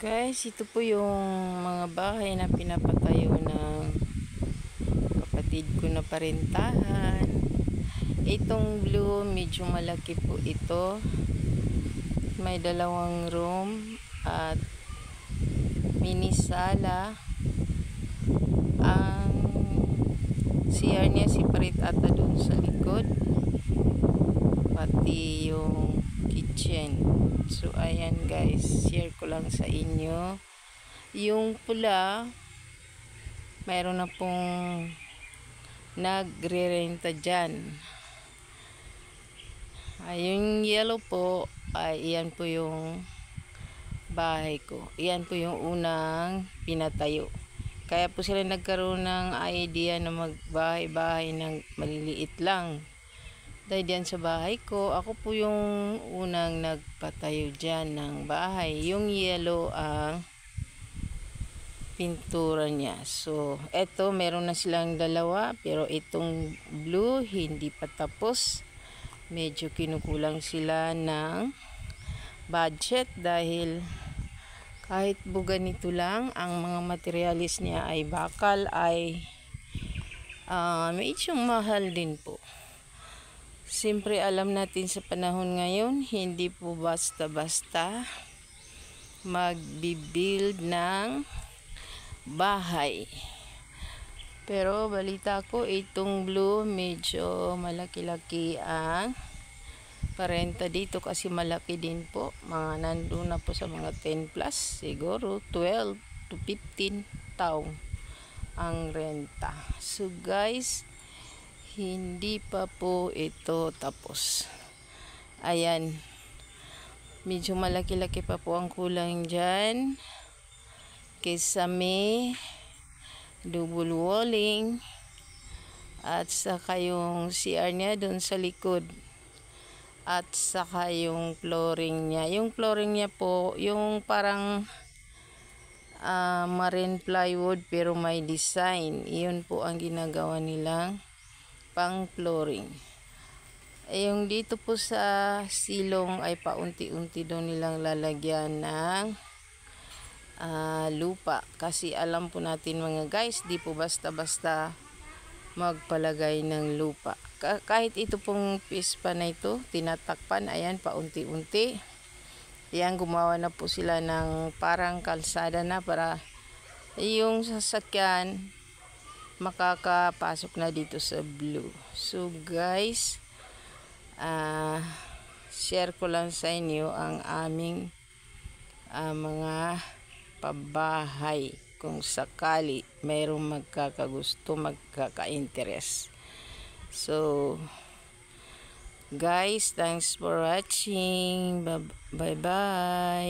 Guys, ito po yung mga bahay na pinapatayo ng kapatid ko na parintahan. Itong blue, medyo malaki po ito. May 2 room at mini sala. Ang CR niya separate ata doon sa likod. Pati yung kitchen. So ayan guys, share ko lang sa inyo. Yung pula, mayroon na pong nagre-renta dyan. Yung yellow po, iyan po yung bahay ko. Iyan po yung unang pinatayo. Kaya po sila nagkaroon ng idea na magbahay-bahay ng maliliit lang. Dahil diyan sa bahay ko, ako po yung unang nagpatayo dyan ng bahay. Yung yellow ang pintura niya. So, eto meron na silang 2, pero itong blue hindi pa tapos. Medyo kinukulang sila ng budget dahil kahit buga nito lang, ang mga materialis niya ay bakal ay medyo mahal din po. Siyempre alam natin sa panahon ngayon, hindi po basta-basta magbibuild ng bahay. Pero balita ko itong blue medyo malaki-laki ang parenta dito kasi malaki din po. Mga nandun na po sa mga 10 plus, siguro 12 to 15 taong ang renta. So guys, hindi pa po ito tapos. Ayan. Medyo malaki-laki pa po ang kulang dyan. Kaysa may double walling. At saka yung CR niya dun sa likod. At saka yung flooring niya. Yung flooring niya po, yung parang marine plywood pero may design. Iyon po ang ginagawa nilang pang flooring. Yung dito po sa silong ay paunti-unti daw nilang lalagyan ng lupa. Kasi alam po natin mga guys, di po basta-basta magpalagay ng lupa. Kahit ito pong pispa na ito, tinatakpan, ayan, paunti-unti. Ayan, gumawa na po sila ng parang kalsada na para yung sasakyan makakapasok na dito sa blue. So guys, share ko lang sa inyo ang aming mga pabahay kung sakali mayroong magkakagusto, magkaka-interest. So guys, thanks for watching. Bye bye.